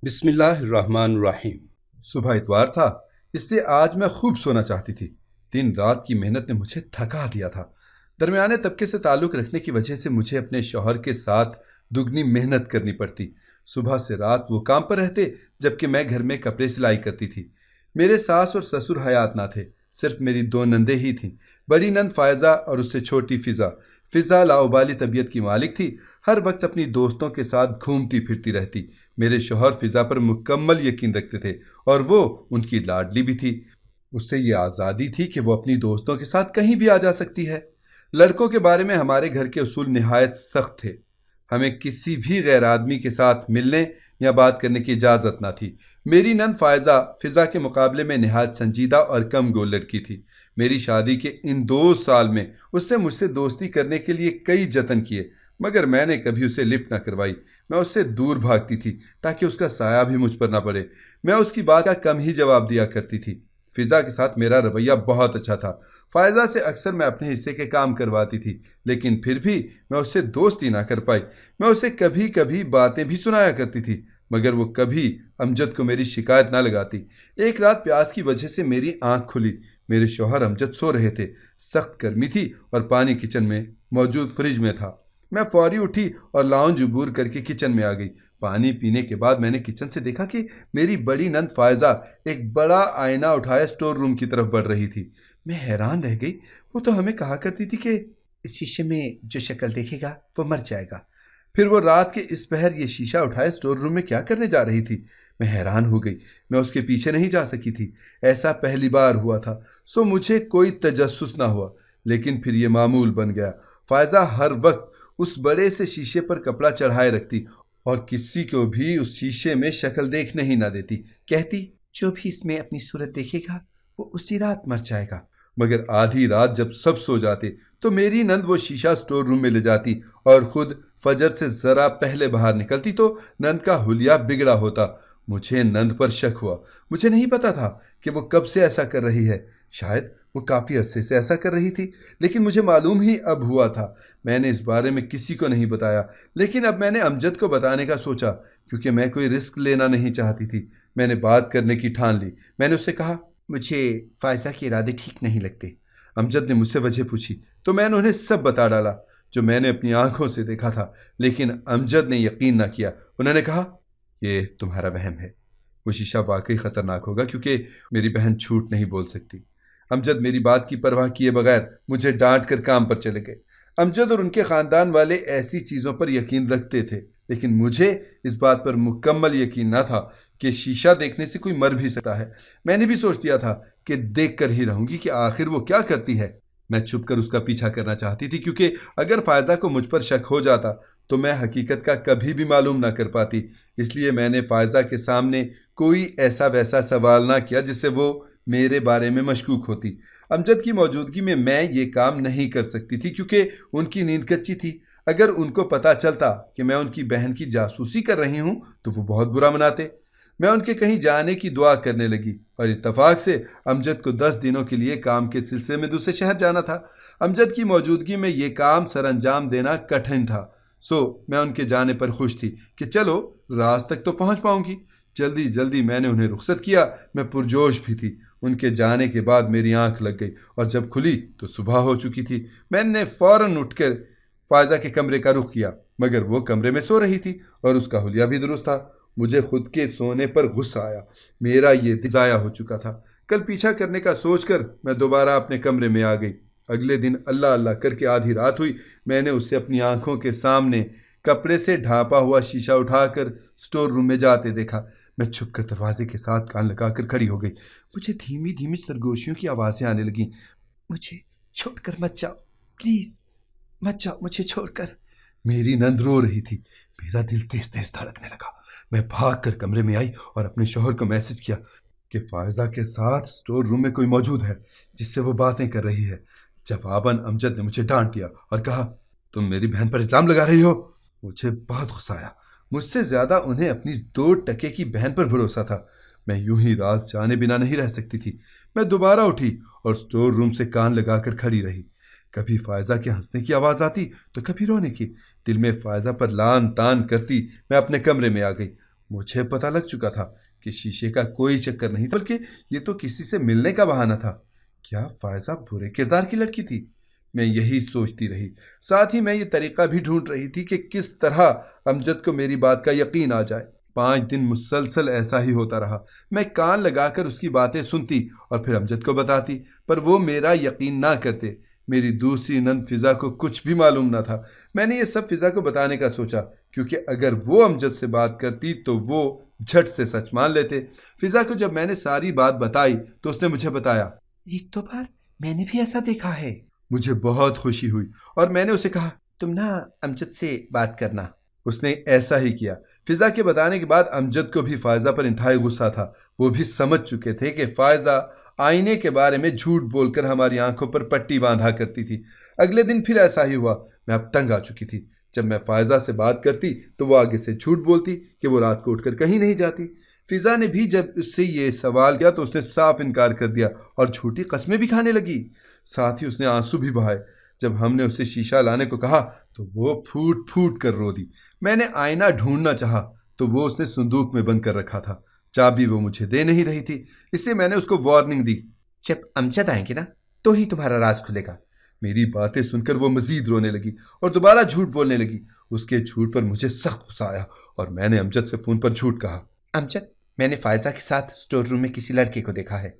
بسم اللہ الرحمن الرحیم۔ صبح اتوار تھا، اس لیے آج میں خوب سونا چاہتی تھی۔ دن رات کی محنت نے مجھے تھکا دیا تھا۔ درمیانے طبقے سے تعلق رکھنے کی وجہ سے مجھے اپنے شوہر کے ساتھ دگنی محنت کرنی پڑتی۔ صبح سے رات وہ کام پر رہتے جبکہ میں گھر میں کپڑے سلائی کرتی تھی۔ میرے ساس اور سسر حیات نہ تھے، صرف میری دو نندیں ہی تھیں، بڑی نند فائزہ اور اس سے چھوٹی فضا۔ فضا لاؤبالی طبیعت کی مالک تھی، ہر وقت اپنی دوستوں کے ساتھ گھومتی پھرتی رہتی۔ میرے شوہر فضا پر مکمل یقین رکھتے تھے اور وہ ان کی لاڈلی بھی تھی۔ اس سے یہ آزادی تھی کہ وہ اپنی دوستوں کے ساتھ کہیں بھی آ جا سکتی ہے۔ لڑکوں کے بارے میں ہمارے گھر کے اصول نہایت سخت تھے۔ ہمیں کسی بھی غیر آدمی کے ساتھ ملنے یا بات کرنے کی اجازت نہ تھی۔ میری نند فائزہ فضا کے مقابلے میں نہایت سنجیدہ اور کم گول لڑکی تھی۔ میری شادی کے ان 2 سال میں اس نے مجھ سے دوستی کرنے کے لیے کئی جتن کیے، مگر میں نے کبھی اسے لفٹ نہ کروائی۔ میں اس سے دور بھاگتی تھی تاکہ اس کا سایہ بھی مجھ پر نہ پڑے۔ میں اس کی بات کا کم ہی جواب دیا کرتی تھی۔ فضا کے ساتھ میرا رویہ بہت اچھا تھا۔ فائزہ سے اکثر میں اپنے حصے کے کام کرواتی تھی، لیکن پھر بھی میں اس سے دوستی نہ کر پائی۔ میں اسے کبھی کبھی باتیں بھی سنایا کرتی تھی، مگر وہ کبھی امجد کو میری شکایت نہ لگاتی۔ ایک رات پیاس کی وجہ سے میری آنکھ کھلی۔ میرے شوہر امجد سو رہے تھے، سخت گرمی تھی اور پانی کچن میں موجود فریج میں تھا۔ میں فوری اٹھی اور لاؤنج عبور کر کے کچن میں آ گئی۔ پانی پینے کے بعد میں نے کچن سے دیکھا کہ میری بڑی نند فائزہ ایک بڑا آئینہ اٹھائے اسٹور روم کی طرف بڑھ رہی تھی۔ میں حیران رہ گئی۔ وہ تو ہمیں کہا کرتی تھی کہ اس شیشے میں جو شکل دیکھے گا وہ مر جائے گا، پھر وہ رات کے اس پہر یہ شیشہ اٹھائے اسٹور روم میں کیا کرنے جا رہی تھی؟ میں حیران ہو گئی۔ میں اس کے پیچھے نہیں جا سکی تھی، ایسا پہلی بار ہوا تھا، سو مجھے کوئی تجسس نہ ہوا، لیکن پھر یہ معمول بن گیا۔ فائزہ ہر وقت اس بڑے سے شیشے پر کپڑا چڑھائے رکھتی اور کسی کو بھی اس شیشے میں شکل دیکھنے ہی نہ دیتی۔ کہتی جو بھی اس میں اپنی صورت دیکھے گا وہ اسی رات مر جائے گا۔ مگر آدھی رات جب سب سو جاتے تو میری نند وہ شیشہ اسٹور روم میں لے جاتی اور خود فجر سے ذرا پہلے باہر نکلتی تو نند کا حلیہ بگڑا ہوتا۔ مجھے نند پر شک ہوا۔ مجھے نہیں پتا تھا کہ وہ کب سے ایسا کر رہی ہے، شاید وہ کافی عرصے سے ایسا کر رہی تھی، لیکن مجھے معلوم ہی اب ہوا تھا۔ میں نے اس بارے میں کسی کو نہیں بتایا، لیکن اب میں نے امجد کو بتانے کا سوچا، کیونکہ میں کوئی رسک لینا نہیں چاہتی تھی۔ میں نے بات کرنے کی ٹھان لی۔ میں نے اس سے کہا مجھے فائزہ کے ارادے ٹھیک نہیں لگتے۔ امجد نے مجھ سے وجہ پوچھی تو میں نے انہیں سب بتا ڈالا جو میں نے اپنی آنکھوں سے دیکھا تھا، لیکن امجد نے یقین نہ کیا۔ انہوں نے کہا یہ تمہارا وہم ہے، وہ شیشہ واقعی خطرناک ہوگا کیونکہ میری بہن جھوٹ نہیں بول سکتی۔ امجد میری بات کی پرواہ کیے بغیر مجھے ڈانٹ کر کام پر چلے گئے۔ امجد اور ان کے خاندان والے ایسی چیزوں پر یقین رکھتے تھے، لیکن مجھے اس بات پر مکمل یقین نہ تھا کہ شیشہ دیکھنے سے کوئی مر بھی سکتا ہے۔ میں نے بھی سوچ لیا تھا کہ دیکھ کر ہی رہوں گی کہ آخر وہ کیا کرتی ہے۔ میں چھپ کر اس کا پیچھا کرنا چاہتی تھی، کیونکہ اگر فائزہ کو مجھ پر شک ہو جاتا تو میں حقیقت کا کبھی بھی معلوم نہ کر پاتی۔ اس لیے میں نے فائزہ کے سامنے کوئی ایسا ویسا سوال نہ کیا جس سے وہ میرے بارے میں مشکوک ہوتی۔ امجد کی موجودگی میں یہ کام نہیں کر سکتی تھی کیونکہ ان کی نیند کچی تھی۔ اگر ان کو پتہ چلتا کہ میں ان کی بہن کی جاسوسی کر رہی ہوں تو وہ بہت برا مناتے۔ میں ان کے کہیں جانے کی دعا کرنے لگی اور اتفاق سے امجد کو 10 دنوں کے لیے کام کے سلسلے میں دوسرے شہر جانا تھا۔ امجد کی موجودگی میں یہ کام سر انجام دینا کٹھن تھا، سو میں ان کے جانے پر خوش تھی کہ چلو راز تک تو پہنچ پاؤں گی۔ جلدی جلدی میں نے انہیں رخصت کیا۔ میں پرجوش بھی تھی۔ ان کے جانے کے بعد میری آنکھ لگ گئی اور جب کھلی تو صبح ہو چکی تھی۔ میں نے فوراً اٹھ کر فائزہ کے کمرے کا رخ کیا، مگر وہ کمرے میں سو رہی تھی اور اس کا حلیہ بھی درست تھا۔ مجھے خود کے سونے پر غصہ آیا۔ میرا یہ دن ضائع ہو چکا تھا۔ کل پیچھا کرنے کا سوچ کر میں دوبارہ اپنے کمرے میں آ گئی۔ اگلے دن اللہ اللہ کر کے آدھی رات ہوئی، میں نے اسے اپنی آنکھوں کے سامنے کپڑے سے ڈھانپا ہوا شیشہ اٹھا کر اسٹور روم میں جاتے دیکھا۔ میں چھپ کر دروازے کے ساتھ کان لگا کر کھڑی ہو گئی۔ مجھے دھیمی دھیمی سرگوشیوں کی آوازیں آنے لگیں۔ مجھے چھوڑ کر مت جاؤ، پلیز مت جاؤ مجھے چھوڑ کر۔ میری نند رو رہی تھی۔ میرا دل تیز تیز دھڑکنے لگا۔ میں بھاگ کر کمرے میں آئی اور اپنے شوہر کو میسج کیا کہ فائزہ کے ساتھ اسٹور روم میں کوئی موجود ہے جس سے وہ باتیں کر رہی ہے۔ جواباً امجد نے مجھے ڈانٹ دیا اور کہا تم میری بہن پر الزام لگا رہی ہو۔ مجھے بہت غصہ آیا۔ مجھ سے زیادہ انہیں اپنی 2 ٹکے کی بہن پر بھروسہ تھا۔ میں یوں ہی راز جانے بنا نہیں رہ سکتی تھی۔ میں دوبارہ اٹھی اور اسٹور روم سے کان لگا کر کھڑی رہی۔ کبھی فائزہ کے ہنسنے کی آواز آتی تو کبھی رونے کی۔ دل میں فائزہ پر لان تان کرتی میں اپنے کمرے میں آ گئی۔ مجھے پتہ لگ چکا تھا کہ شیشے کا کوئی چکر نہیں تھا، بلکہ یہ تو کسی سے ملنے کا بہانہ تھا۔ کیا فائزہ برے کردار کی لڑکی تھی؟ میں یہی سوچتی رہی، ساتھ ہی میں یہ طریقہ بھی ڈھونڈ رہی تھی کہ کس طرح امجد کو میری بات کا یقین آ جائے۔ 5 دن مسلسل ایسا ہی ہوتا رہا۔ میں کان لگا کر اس کی باتیں سنتی اور پھر امجد کو بتاتی، پر وہ میرا یقین نہ کرتے۔ میری دوسری نند فضا کو کچھ بھی معلوم نہ تھا۔ میں نے یہ سب فضا کو بتانے کا سوچا، کیونکہ اگر وہ امجد سے بات کرتی تو وہ جھٹ سے سچ مان لیتے۔ فضا کو جب میں نے ساری بات بتائی تو اس نے مجھے بتایا، ایک دو بار میں نے بھی ایسا دیکھا ہے۔ مجھے بہت خوشی ہوئی اور میں نے اسے کہا، تم نا امجد سے بات کرنا۔ اس نے ایسا ہی کیا۔ فضا کے بتانے کے بعد امجد کو بھی فائزہ پر انتہائی غصہ تھا۔ وہ بھی سمجھ چکے تھے کہ فائزہ آئینے کے بارے میں جھوٹ بول کر ہماری آنکھوں پر پٹی باندھا کرتی تھی۔ اگلے دن پھر ایسا ہی ہوا۔ میں اب تنگ آ چکی تھی۔ جب میں فائزہ سے بات کرتی تو وہ آگے سے جھوٹ بولتی کہ وہ رات کو اٹھ کر کہیں نہیں جاتی۔ فضا نے بھی جب اس سے یہ سوال کیا تو اس نے صاف انکار کر دیا اور جھوٹی قسمیں بھی کھانے لگی۔ ساتھ ہی اس نے آنسو بھی بہائے۔ جب ہم نے اسے شیشہ لانے کو کہا تو وہ پھوٹ پھوٹ کر رو دی۔ میں نے آئینہ ڈھونڈنا چاہا تو وہ اس نے صندوق میں بند کر رکھا تھا۔ چابی وہ مجھے دے نہیں رہی تھی، اس لیے میں نے اس کو وارننگ دی، جب امجد آئیں گے نا تو ہی تمہارا راز کھلے گا۔ میری باتیں سن کر وہ مزید رونے لگی اور دوبارہ جھوٹ بولنے لگی۔ اس کے جھوٹ پر مجھے سخت غصہ آیا اور میں نے امجد سے فون پر جھوٹ کہا، امجد، میں نے فائزہ کے ساتھ اسٹور روم میں کسی لڑکے کو دیکھا ہے۔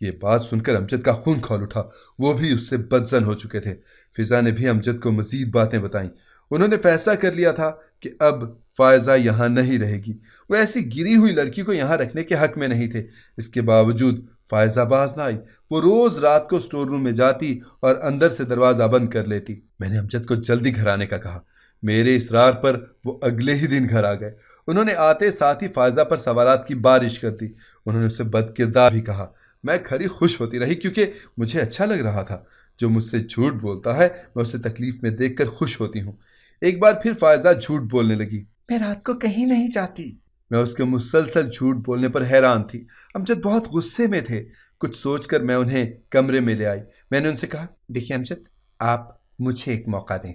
یہ بات سن کر امجد کا خون کھول اٹھا۔ وہ بھی اس سے بدظن ہو چکے تھے۔ فضا نے بھی امجد کو مزید باتیں بتائیں۔ انہوں نے فیصلہ کر لیا تھا کہ اب فائزہ یہاں نہیں رہے گی۔ وہ ایسی گری ہوئی لڑکی کو یہاں رکھنے کے حق میں نہیں تھے۔ اس کے باوجود فائزہ باز نہ آئی۔ وہ روز رات کو اسٹور روم میں جاتی اور اندر سے دروازہ بند کر لیتی۔ میں نے امجد کو جلدی گھر آنے کا کہا۔ میرے اصرار پر وہ اگلے ہی دن گھر آ گئے۔ انہوں نے آتے ساتھ ہی فائزہ پر سوالات کی بارش کر دی۔ انہوں نے اسے بد کردار بھی کہا۔ میں کھری خوش ہوتی رہی کیونکہ مجھے اچھا لگ رہا تھا۔ جو مجھ سے جھوٹ بولتا ہے میں اسے تکلیف میں دیکھ کر خوش ہوتی ہوں۔ ایک بار پھر فائزہ جھوٹ بولنے لگی، میں رات کو کہیں نہیں جاتی۔ میں اس کے مسلسل جھوٹ بولنے پر حیران تھی۔ امجد بہت غصے میں تھے۔ کچھ سوچ کر میں انہیں کمرے میں لے آئی۔ میں نے ان سے کہا، دیکھیں امجد، آپ مجھے ایک موقع دیں،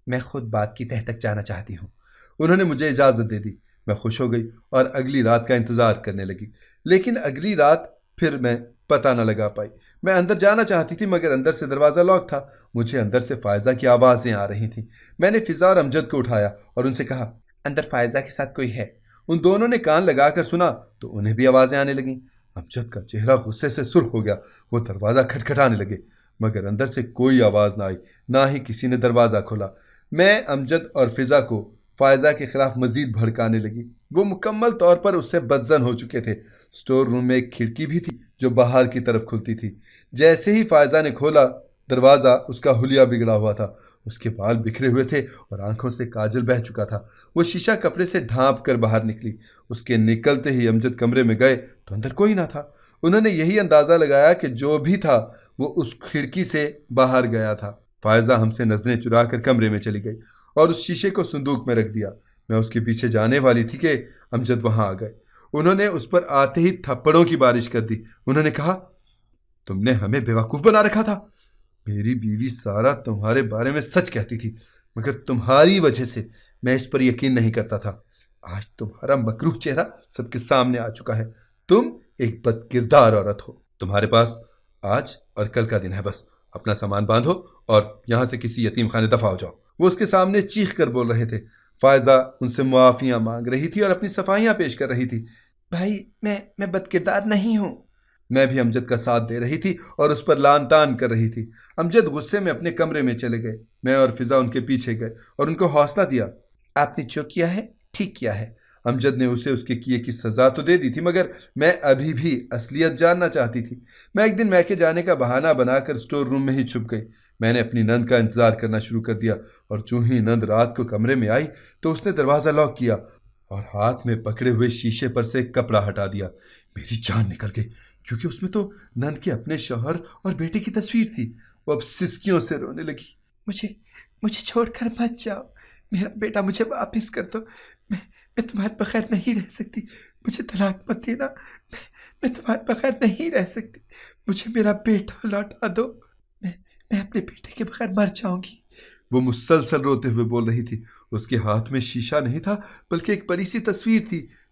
میں خود بات کی تہہ تک جانا چاہتی ہوں۔ انہوں نے مجھے اجازت دے دی۔ میں خوش ہو گئی اور اگلی رات کا انتظار کرنے لگی، لیکن اگلی رات پھر میں پتہ نہ لگا پائی۔ میں اندر جانا چاہتی تھی مگر اندر سے دروازہ لاک تھا۔ مجھے اندر سے فائزہ کی آوازیں آ رہی تھیں۔ میں نے فضا اور امجد کو اٹھایا اور ان سے کہا، اندر فائزہ کے ساتھ کوئی ہے۔ ان دونوں نے کان لگا کر سنا تو انہیں بھی آوازیں آنے لگیں۔ امجد کا چہرہ غصے سے سرخ ہو گیا۔ وہ دروازہ کھٹکھٹانے لگے مگر اندر سے کوئی آواز نہ آئی، نہ ہی کسی نے دروازہ کھولا۔ میں امجد اور فضا کو فائزہ کے خلاف مزید بھڑکانے لگی۔ وہ مکمل طور پر اس سے بدظن ہو چکے تھے۔ اسٹور روم میں ایک کھڑکی بھی تھی جو باہر کی طرف کھلتی تھی۔ جیسے ہی فائزہ نے کھولا دروازہ، اس کا حلیہ بگڑا ہوا تھا۔ اس کے بال بکھرے ہوئے تھے اور آنکھوں سے کاجل بہہ چکا تھا۔ وہ شیشہ کپڑے سے ڈھانپ کر باہر نکلی۔ اس کے نکلتے ہی امجد کمرے میں گئے تو اندر کوئی نہ تھا۔ انہوں نے یہی اندازہ لگایا کہ جو بھی تھا وہ اس کھڑکی سے باہر گیا تھا۔ فائزہ ہم سے نظریں چرا کر کمرے میں چلی گئی اور اس شیشے کو صندوق میں رکھ دیا۔ میں اس کے پیچھے جانے والی تھی کہ امجد وہاں آ گئے۔ انہوں نے اس پر آتے ہی تھپڑوں کی بارش کر دی۔ انہوں نے کہا، تم نے ہمیں بیوقوف بنا رکھا تھا۔ میری بیوی سارا تمہارے بارے میں سچ کہتی تھی مگر تمہاری وجہ سے میں اس پر یقین نہیں کرتا تھا۔ آج تمہارا مکروہ چہرہ سب کے سامنے آ چکا ہے۔ تم ایک بد کردار عورت ہو۔ تمہارے پاس آج اور کل کا دن ہے، بس اپنا سامان باندھو اور یہاں سے کسی یتیم خانے دفع ہو جاؤ۔ وہ اس کے سامنے چیخ کر بول رہے تھے۔ فائزہ ان سے معافیاں مانگ رہی تھی اور اپنی صفائیاں پیش کر رہی تھی۔ بھائی، میں بد کردار نہیں ہوں۔ میں بھی امجد کا ساتھ دے رہی تھی اور اس پر لان تان کر رہی تھی۔ امجد غصے میں اپنے کمرے میں چلے گئے۔ میں اور فضا ان کے پیچھے گئے اور ان کو حوصلہ دیا۔ آپ نے جو کیا ہے ٹھیک کیا ہے۔ امجد نے اسے اس کے کیے کی سزا تو دے دی تھی مگر میں ابھی بھی اصلیت جاننا چاہتی تھی۔ میں ایک دن میکے جانے کا بہانہ بنا کر اسٹور روم میں ہی چھپ گئی۔ میں نے اپنی نند کا انتظار کرنا شروع کر دیا اور جو ہی نند رات کو کمرے میں آئی تو اس نے دروازہ لاک کیا اور ہاتھ میں پکڑے ہوئے شیشے پر سے کپڑا ہٹا دیا۔ میری جان نکل گئی کیونکہ اس میں تو نند کے اپنے شوہر اور بیٹے کی تصویر تھی۔ وہ اب سسکیوں سے رونے لگی۔ مجھے چھوڑ کر مت جاؤ، میرا بیٹا مجھے واپس کر دو، میں تمہارے بغیر نہیں رہ سکتی، مجھے طلاق مت دینا، میں تمہارے بغیر نہیں رہ سکتی، مجھے میرا بیٹا لوٹا دو، میں اپنے بیٹے کے بغیر مر جاؤں گی۔ وہ مسلسل روتے ہوئے بول رہی تھی۔ اس کے ہاتھ میں شیشہ نہیں تھا بلکہ ایک بڑی سی تصویر تھی